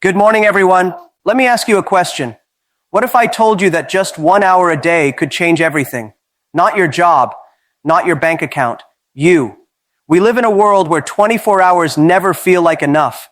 Good morning, everyone. Let me ask you a question. What if I told you that just 1 hour a day could change everything? Not your job, not your bank account, you. We live in a world where 24 hours never feel like enough.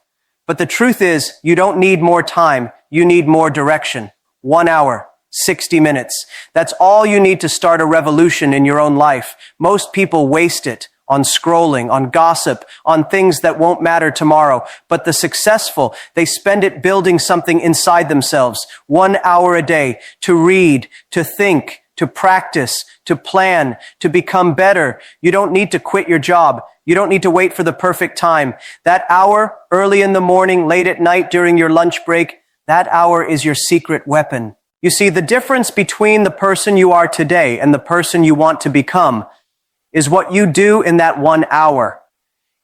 But the truth is, you don't need more time. You need more direction. 1 hour, 60 minutes. That's all you need to start a revolution in your own life. Most people waste it on scrolling, on gossip, on things that won't matter tomorrow. But the successful, they spend it building something inside themselves. 1 hour a day to read, to think, to practice, to plan, to become better. You don't need to quit your job. You don't need to wait for the perfect time. That hour, early in the morning, late at night, during your lunch break, that hour is your secret weapon. You see, the difference between the person you are today and the person you want to become is what you do in that 1 hour.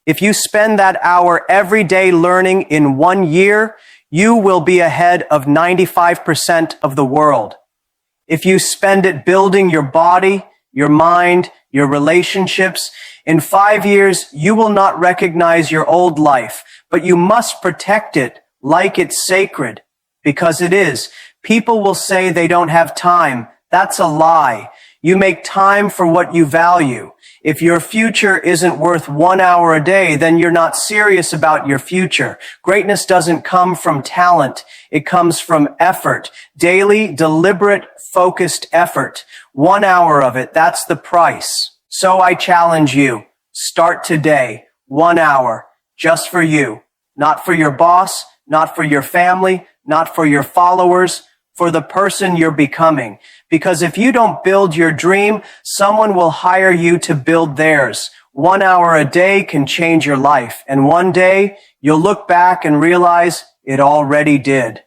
If you spend that hour every day learning in 1 year, you will be ahead of 95% of the world. If you spend it building your body, your mind, your relationships, in 5 years, you will not recognize your old life, but you must protect it like it's sacred, because it is. People will say they don't have time. That's a lie. You make time for what you value. If your future isn't worth 1 hour a day, then you're not serious about your future. Greatness doesn't come from talent. It comes from effort. Daily, deliberate, focused effort. 1 hour of it, that's the price. So I challenge you. Start today. 1 hour. Just for you. Not for your boss, not for your family, not for your followers, for the person you're becoming. Because if you don't build your dream, someone will hire you to build theirs. 1 hour a day can change your life. And one day, you'll look back and realize it already did.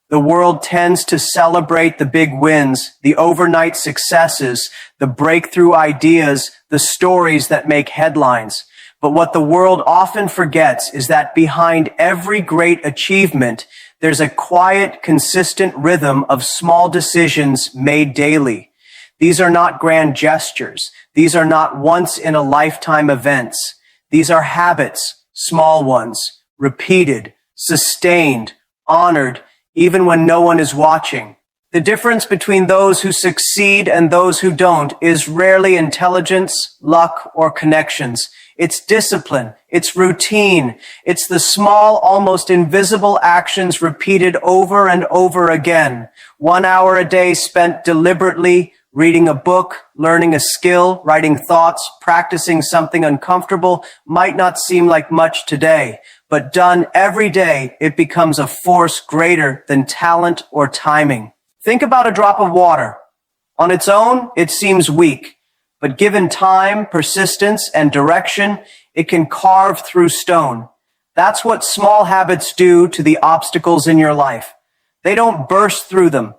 The world tends to celebrate the big wins, the overnight successes, the breakthrough ideas, the stories that make headlines. But what the world often forgets is that behind every great achievement, there's a quiet, consistent rhythm of small decisions made daily. These are not grand gestures. These are not once-in-a-lifetime events. These are habits, small ones, repeated, sustained, honored, even when no one is watching. The difference between those who succeed and those who don't is rarely intelligence, luck, or connections. It's discipline. It's routine. It's the small, almost invisible actions repeated over and over again. 1 hour a day spent deliberately reading a book, learning a skill, writing thoughts, practicing something uncomfortable might not seem like much today, but done every day, it becomes a force greater than talent or timing. Think about a drop of water. On its own, it seems weak. But given time, persistence, and direction, it can carve through stone. That's what small habits do to the obstacles in your life. They don't burst through them.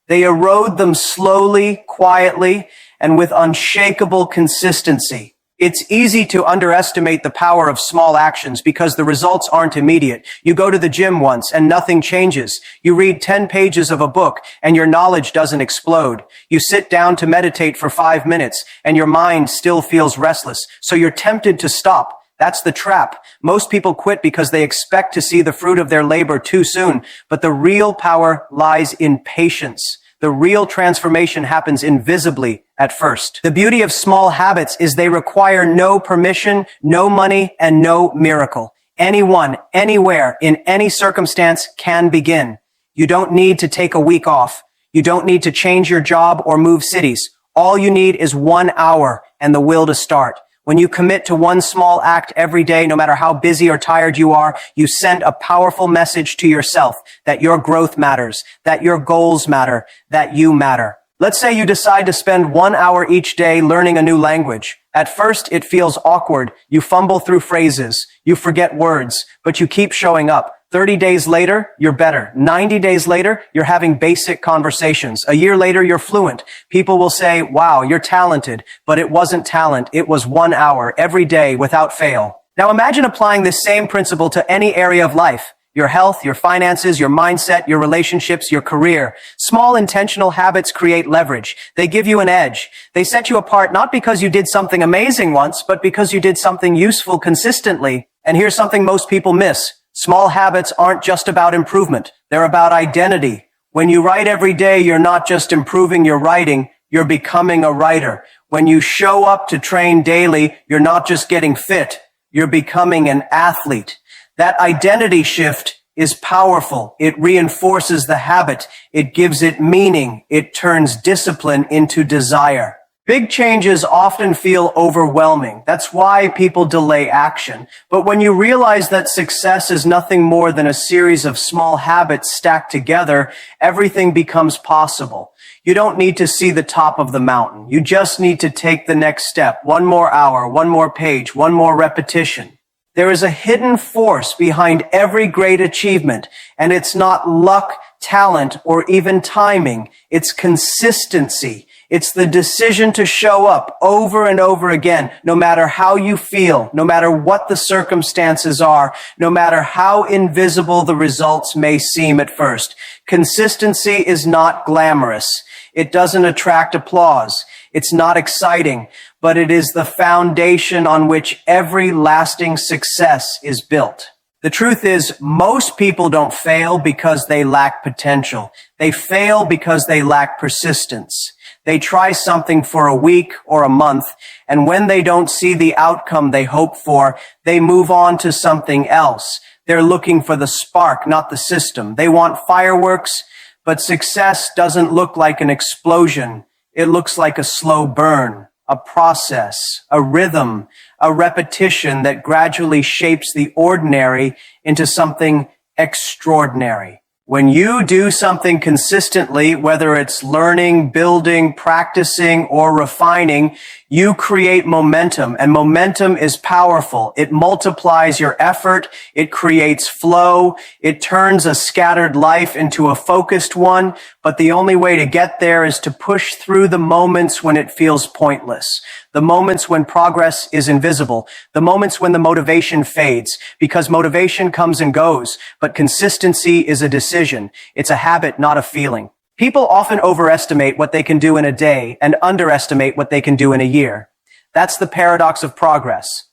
They erode them slowly, quietly, and with unshakable consistency. It's easy to underestimate the power of small actions because the results aren't immediate. You go to the gym once and nothing changes. You read 10 pages of a book and your knowledge doesn't explode. You sit down to meditate for 5 minutes and your mind still feels restless. So you're tempted to stop. That's the trap. Most people quit because they expect to see the fruit of their labor too soon. But the real power lies in patience. The real transformation happens invisibly at first. The beauty of small habits is they require no permission, no money, and no miracle. Anyone, anywhere, in any circumstance can begin. You don't need to take a week off. You don't need to change your job or move cities. All you need is 1 hour and the will to start. When you commit to one small act every day, no matter how busy or tired you are, you send a powerful message to yourself that your growth matters, that your goals matter, that you matter. Let's say you decide to spend 1 hour each day learning a new language. At first, it feels awkward. You fumble through phrases. You forget words, but you keep showing up. 30 days later, you're better. 90 days later, you're having basic conversations. A year later, you're fluent. People will say, wow, you're talented. But it wasn't talent. It was 1 hour every day without fail. Now imagine applying this same principle to any area of life. Your health, your finances, your mindset, your relationships, your career. Small intentional habits create leverage. They give you an edge. They set you apart not because you did something amazing once, but because you did something useful consistently. And here's something most people miss. Small habits aren't just about improvement. They're about identity. When you write every day, you're not just improving your writing, you're becoming a writer. When you show up to train daily, you're not just getting fit, you're becoming an athlete. That identity shift is powerful. It reinforces the habit. It gives it meaning. It turns discipline into desire. Big changes often feel overwhelming. That's why people delay action. But when you realize that success is nothing more than a series of small habits stacked together, everything becomes possible. You don't need to see the top of the mountain. You just need to take the next step. One more hour, one more page, one more repetition. There is a hidden force behind every great achievement, and it's not luck, talent, or even timing. It's consistency. It's the decision to show up over and over again, no matter how you feel, no matter what the circumstances are, no matter how invisible the results may seem at first. Consistency is not glamorous. It doesn't attract applause. It's not exciting, but it is the foundation on which every lasting success is built. The truth is, most people don't fail because they lack potential. They fail because they lack persistence. They try something for a week or a month, and when they don't see the outcome they hope for, they move on to something else. They're looking for the spark, not the system. They want fireworks, but success doesn't look like an explosion. It looks like a slow burn, a process, a rhythm, a repetition that gradually shapes the ordinary into something extraordinary. When you do something consistently, whether it's learning, building, practicing, or refining, you create momentum, and momentum is powerful. It multiplies your effort. It creates flow. It turns a scattered life into a focused one. But the only way to get there is to push through the moments when it feels pointless, the moments when progress is invisible, the moments when the motivation fades, because motivation comes and goes, but consistency is a decision. It's a habit, not a feeling. People often overestimate what they can do in a day and underestimate what they can do in a year. That's the paradox of progress.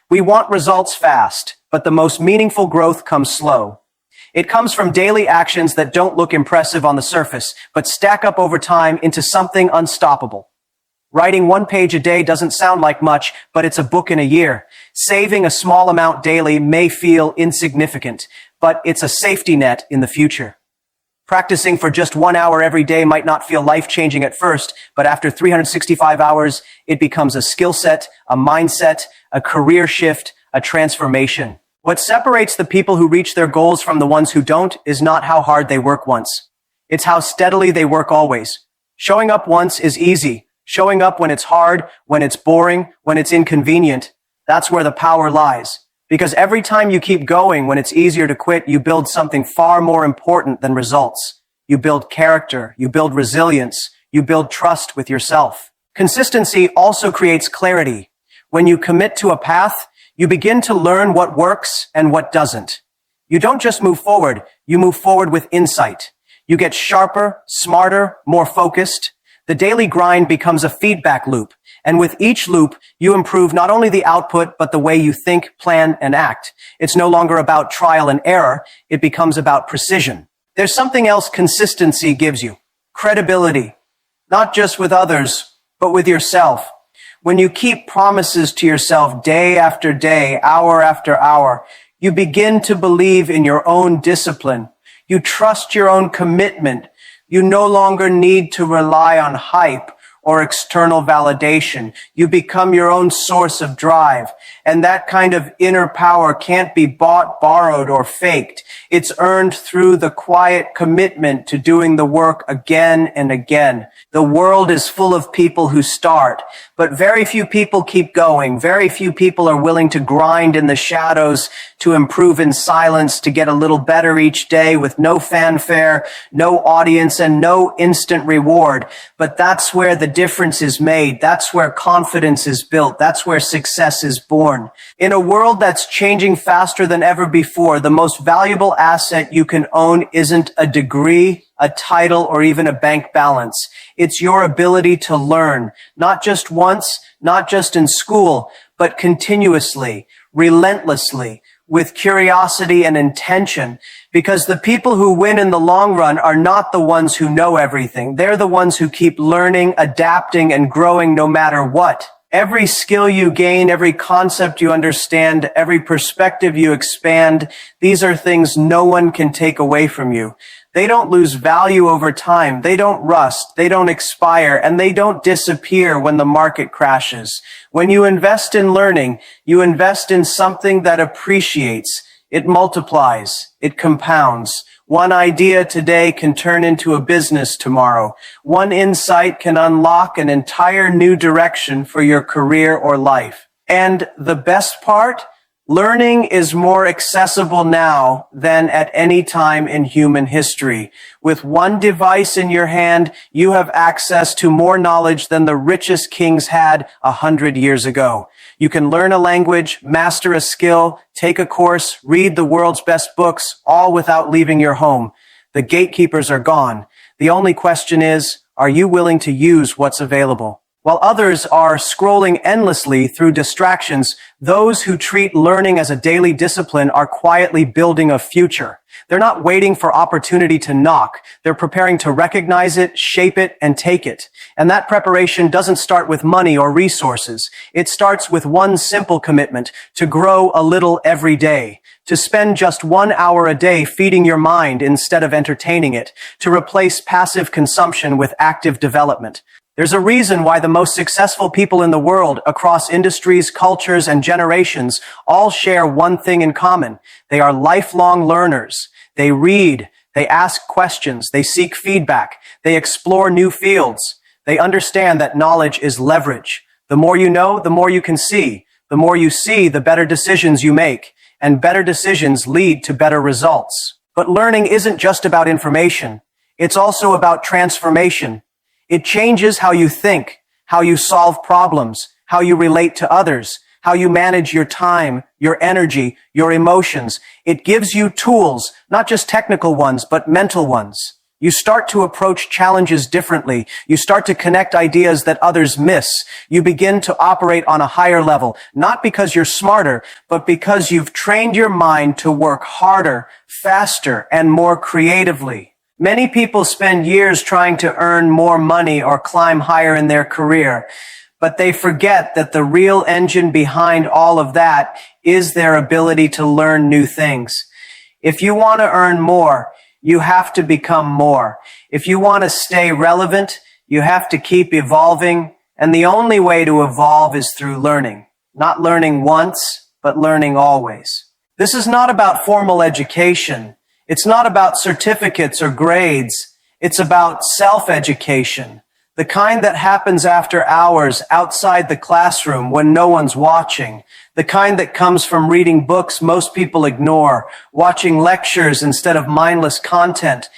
We want results fast, but the most meaningful growth comes slow. It comes from daily actions that don't look impressive on the surface, but stack up over time into something unstoppable. Writing 1 page a day doesn't sound like much, but it's a book in a year. Saving a small amount daily may feel insignificant, but it's a safety net in the future. Practicing for just 1 hour every day might not feel life-changing at first, but after 365 hours, it becomes a skill set, a mindset, a career shift, a transformation. What separates the people who reach their goals from the ones who don't is not how hard they work once. It's how steadily they work always. Showing up once is easy. Showing up when it's hard, when it's boring, when it's inconvenient, that's where the power lies. Because every time you keep going when it's easier to quit, you build something far more important than results. You build character, you build resilience, you build trust with yourself. Consistency also creates clarity. When you commit to a path, you begin to learn what works and what doesn't. You don't just move forward, you move forward with insight. You get sharper, smarter, more focused. The daily grind becomes a feedback loop, and with each loop, you improve not only the output, but the way you think, plan, and act. It's no longer about trial and error, it becomes about precision. There's something else consistency gives you. Credibility. Not just with others, but with yourself. When you keep promises to yourself day after day, hour after hour, you begin to believe in your own discipline. You trust your own commitment. You no longer need to rely on hype or external validation. You become your own source of drive. And that kind of inner power can't be bought, borrowed, or faked. It's earned through the quiet commitment to doing the work again and again. The world is full of people who start, but very few people keep going. Very few people are willing to grind in the shadows, to improve in silence, to get a little better each day with no fanfare, no audience, and no instant reward. But that's where the difference is made. That's where confidence is built. That's where success is born. In a world that's changing faster than ever before, the most valuable asset you can own isn't a degree, a title, or even a bank balance. It's your ability to learn, not just once, not just in school, but continuously, relentlessly, with curiosity and intention, because the people who win in the long run are not the ones who know everything. They're the ones who keep learning, adapting, and growing no matter what. Every skill you gain, every concept you understand, every perspective you expand, these are things no one can take away from you. They don't lose value over time. They don't rust. They don't expire, and they don't disappear when the market crashes. When you invest in learning, you invest in something that appreciates. It multiplies. It compounds. One idea today can turn into a business tomorrow. One insight can unlock an entire new direction for your career or life. And the best part? Learning is more accessible now than at any time in human history. With one device in your hand, you have access to more knowledge than the richest kings had 100 years ago. You can learn a language, master a skill, take a course, read the world's best books, all without leaving your home. The gatekeepers are gone. The only question is, are you willing to use what's available? While others are scrolling endlessly through distractions, those who treat learning as a daily discipline are quietly building a future. They're not waiting for opportunity to knock. They're preparing to recognize it, shape it, and take it. And that preparation doesn't start with money or resources. It starts with one simple commitment: to grow a little every day, to spend just 1 hour a day feeding your mind instead of entertaining it, to replace passive consumption with active development. There's a reason why the most successful people in the world, across industries, cultures, and generations, all share one thing in common. They are lifelong learners. They read, they ask questions, they seek feedback, they explore new fields. They understand that knowledge is leverage. The more you know, the more you can see. The more you see, the better decisions you make. And better decisions lead to better results. But learning isn't just about information. It's also about transformation. It changes how you think, how you solve problems, how you relate to others, how you manage your time, your energy, your emotions. It gives you tools, not just technical ones, but mental ones. You start to approach challenges differently. You start to connect ideas that others miss. You begin to operate on a higher level, not because you're smarter, but because you've trained your mind to work harder, faster, and more creatively. Many people spend years trying to earn more money or climb higher in their career, but they forget that the real engine behind all of that is their ability to learn new things. If you want to earn more, you have to become more. If you want to stay relevant, you have to keep evolving, and the only way to evolve is through learning. Not learning once, but learning always. This is not about formal education. It's not about certificates or grades. It's about self-education, the kind that happens after hours outside the classroom when no one's watching, the kind that comes from reading books most people ignore, watching lectures instead of mindless content,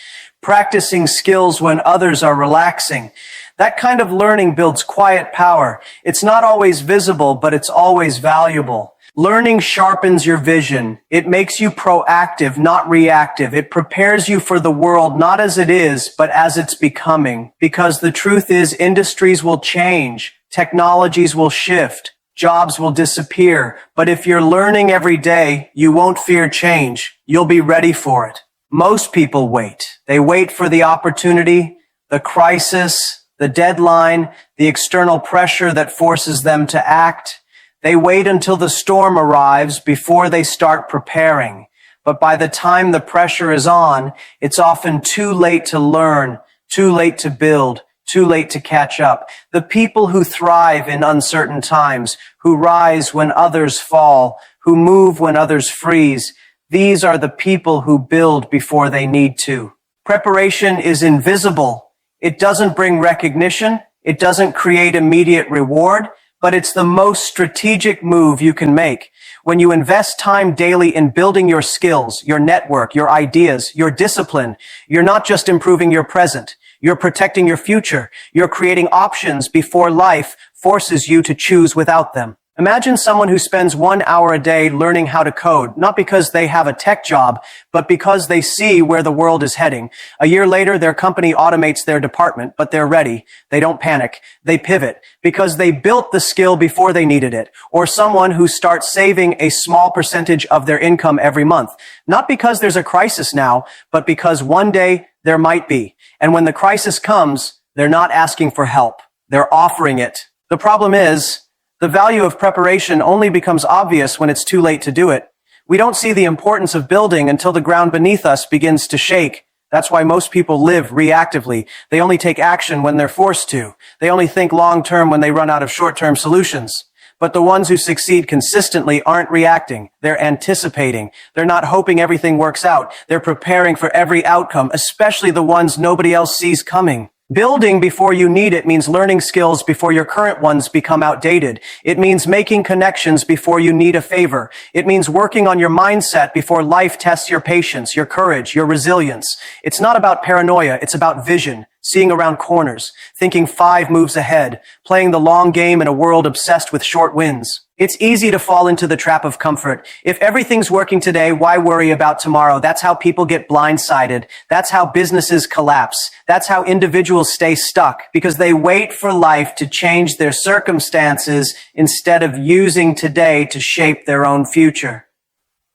practicing skills when others are relaxing. That kind of learning builds quiet power. It's not always visible, but it's always valuable. Learning sharpens your vision. It makes you proactive, not reactive. It prepares you for the world, not as it is, but as it's becoming. Because the truth is, industries will change. Technologies will shift. Jobs will disappear. But if you're learning every day, you won't fear change. You'll be ready for it. Most people wait. They wait for the opportunity, the crisis, the deadline, the external pressure that forces them to act. They wait until the storm arrives before they start preparing. But by the time the pressure is on, it's often too late to learn, too late to build, too late to catch up. The people who thrive in uncertain times, who rise when others fall, who move when others freeze, these are the people who build before they need to. Preparation is invisible. It doesn't bring recognition. It doesn't create immediate reward. But it's the most strategic move you can make. When you invest time daily in building your skills, your network, your ideas, your discipline, you're not just improving your present. You're protecting your future. You're creating options before life forces you to choose without them. Imagine someone who spends 1 hour a day learning how to code, not because they have a tech job, but because they see where the world is heading. A year later, their company automates their department, but they're ready. They don't panic. They pivot because they built the skill before they needed it. Or someone who starts saving a small percentage of their income every month, not because there's a crisis now, but because one day there might be. And when the crisis comes, they're not asking for help. They're offering it. The problem is, the value of preparation only becomes obvious when it's too late to do it. We don't see the importance of building until the ground beneath us begins to shake. That's why most people live reactively. They only take action when they're forced to. They only think long-term when they run out of short-term solutions. But the ones who succeed consistently aren't reacting. They're anticipating. They're not hoping everything works out. They're preparing for every outcome, especially the ones nobody else sees coming. Building before you need it means learning skills before your current ones become outdated. It means making connections before you need a favor. It means working on your mindset before life tests your patience, your courage, your resilience. It's not about paranoia. It's about vision, seeing around corners, thinking 5 moves ahead, playing the long game in a world obsessed with short wins. It's easy to fall into the trap of comfort. If everything's working today, why worry about tomorrow? That's how people get blindsided. That's how businesses collapse. That's how individuals stay stuck, because they wait for life to change their circumstances instead of using today to shape their own future.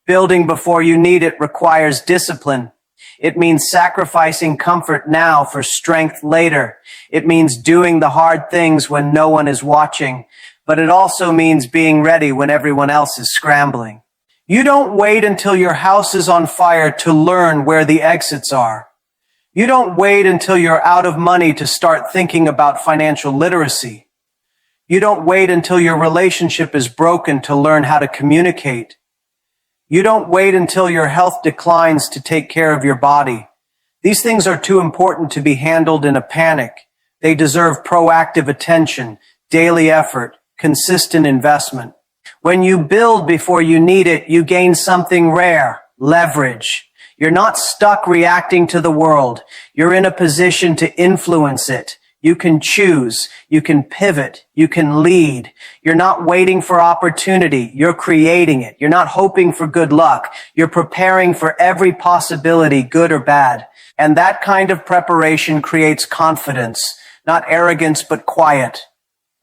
Building before you need it requires discipline. It means sacrificing comfort now for strength later. It means doing the hard things when no one is watching. But it also means being ready when everyone else is scrambling. You don't wait until your house is on fire to learn where the exits are. You don't wait until you're out of money to start thinking about financial literacy. You don't wait until your relationship is broken to learn how to communicate. You don't wait until your health declines to take care of your body. These things are too important to be handled in a panic. They deserve proactive attention, daily effort, consistent investment. When you build before you need it, you gain something rare, leverage. You're not stuck reacting to the world. You're in a position to influence it. You can choose. You can pivot. You can lead. You're not waiting for opportunity. You're creating it. You're not hoping for good luck. You're preparing for every possibility, good or bad. And that kind of preparation creates confidence, not arrogance, but quiet.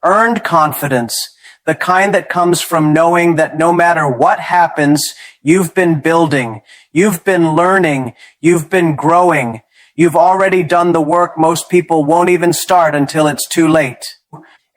Earned confidence, the kind that comes from knowing that no matter what happens, you've been building, you've been learning, you've been growing. You've already done the work most people won't even start until it's too late.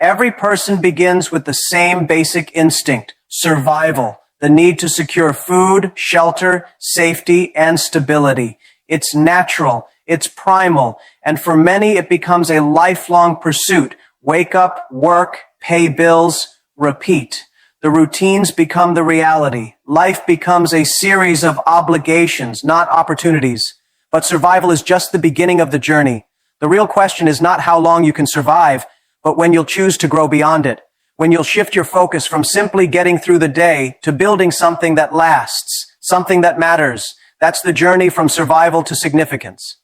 Every person begins with the same basic instinct, survival, the need to secure food, shelter, safety, and stability. It's natural, it's primal, and for many it becomes a lifelong pursuit. Wake up, work, pay bills, repeat. The routines become the reality. Life becomes a series of obligations, not opportunities. But survival is just the beginning of the journey. The real question is not how long you can survive, but when you'll choose to grow beyond it. When you'll shift your focus from simply getting through the day to building something that lasts, something that matters. That's the journey from survival to significance.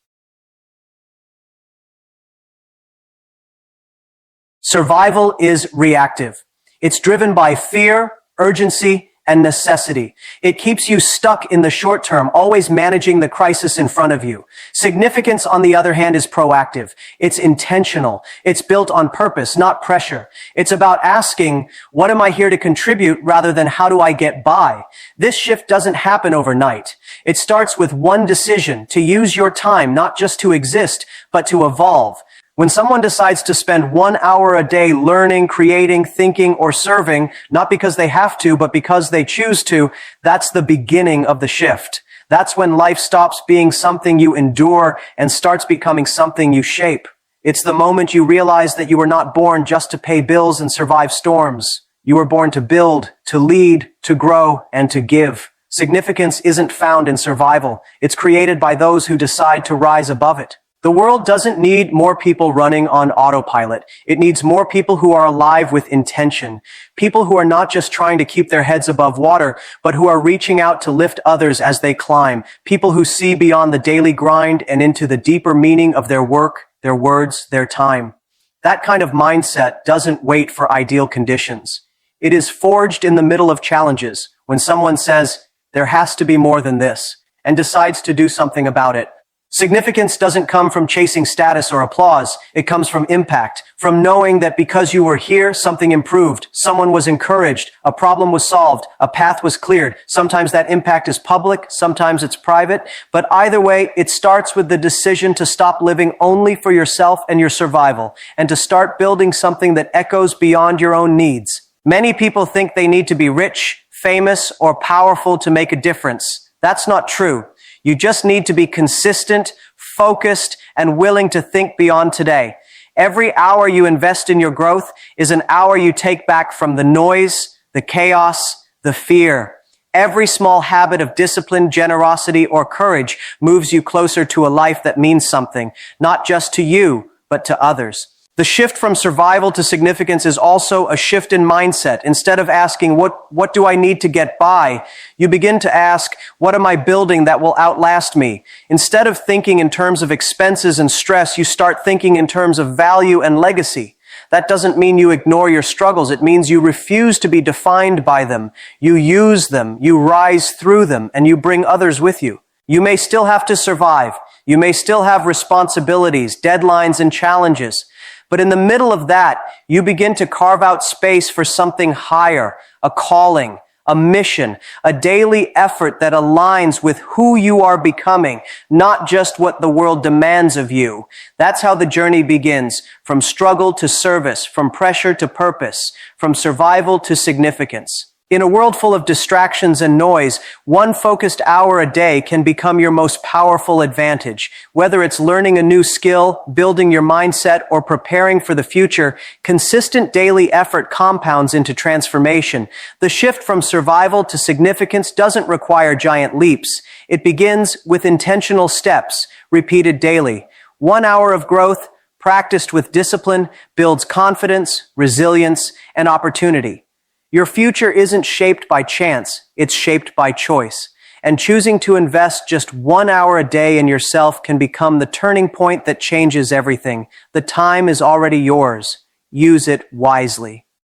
Survival is reactive. It's driven by fear, urgency, and necessity. It keeps you stuck in the short term, always managing the crisis in front of you. Significance, on the other hand, is proactive. It's intentional. It's built on purpose, not pressure. It's about asking, what am I here to contribute, rather than how do I get by? This shift doesn't happen overnight. It starts with one decision: to use your time not just to exist, but to evolve. When someone decides to spend 1 hour a day learning, creating, thinking, or serving, not because they have to, but because they choose to, that's the beginning of the shift. That's when life stops being something you endure and starts becoming something you shape. It's the moment you realize that you were not born just to pay bills and survive storms. You were born to build, to lead, to grow, and to give. Significance isn't found in survival. It's created by those who decide to rise above it. The world doesn't need more people running on autopilot. It needs more people who are alive with intention. People who are not just trying to keep their heads above water, but who are reaching out to lift others as they climb. People who see beyond the daily grind and into the deeper meaning of their work, their words, their time. That kind of mindset doesn't wait for ideal conditions. It is forged in the middle of challenges, when someone says, "There has to be more than this," and decides to do something about it. Significance doesn't come from chasing status or applause. It comes from impact, from knowing that because you were here, something improved, someone was encouraged, a problem was solved, a path was cleared. Sometimes that impact is public, sometimes it's private, but either way, it starts with the decision to stop living only for yourself and your survival, and to start building something that echoes beyond your own needs. Many people think they need to be rich, famous, or powerful to make a difference. That's not true. You just need to be consistent, focused, and willing to think beyond today. Every hour you invest in your growth is an hour you take back from the noise, the chaos, the fear. Every small habit of discipline, generosity, or courage moves you closer to a life that means something, not just to you, but to others. The shift from survival to significance is also a shift in mindset. Instead of asking, what do I need to get by? You begin to ask, what am I building that will outlast me? Instead of thinking in terms of expenses and stress, you start thinking in terms of value and legacy. That doesn't mean you ignore your struggles. It means you refuse to be defined by them. You use them, you rise through them, and you bring others with you. You may still have to survive. You may still have responsibilities, deadlines, and challenges. But in the middle of that, you begin to carve out space for something higher, a calling, a mission, a daily effort that aligns with who you are becoming, not just what the world demands of you. That's how the journey begins, from struggle to service, from pressure to purpose, from survival to significance. In a world full of distractions and noise, one focused hour a day can become your most powerful advantage. Whether it's learning a new skill, building your mindset, or preparing for the future, consistent daily effort compounds into transformation. The shift from survival to significance doesn't require giant leaps. It begins with intentional steps, repeated daily. 1 hour of growth, practiced with discipline, builds confidence, resilience, and opportunity. Your future isn't shaped by chance, it's shaped by choice. And choosing to invest just 1 hour a day in yourself can become the turning point that changes everything. The time is already yours. Use it wisely.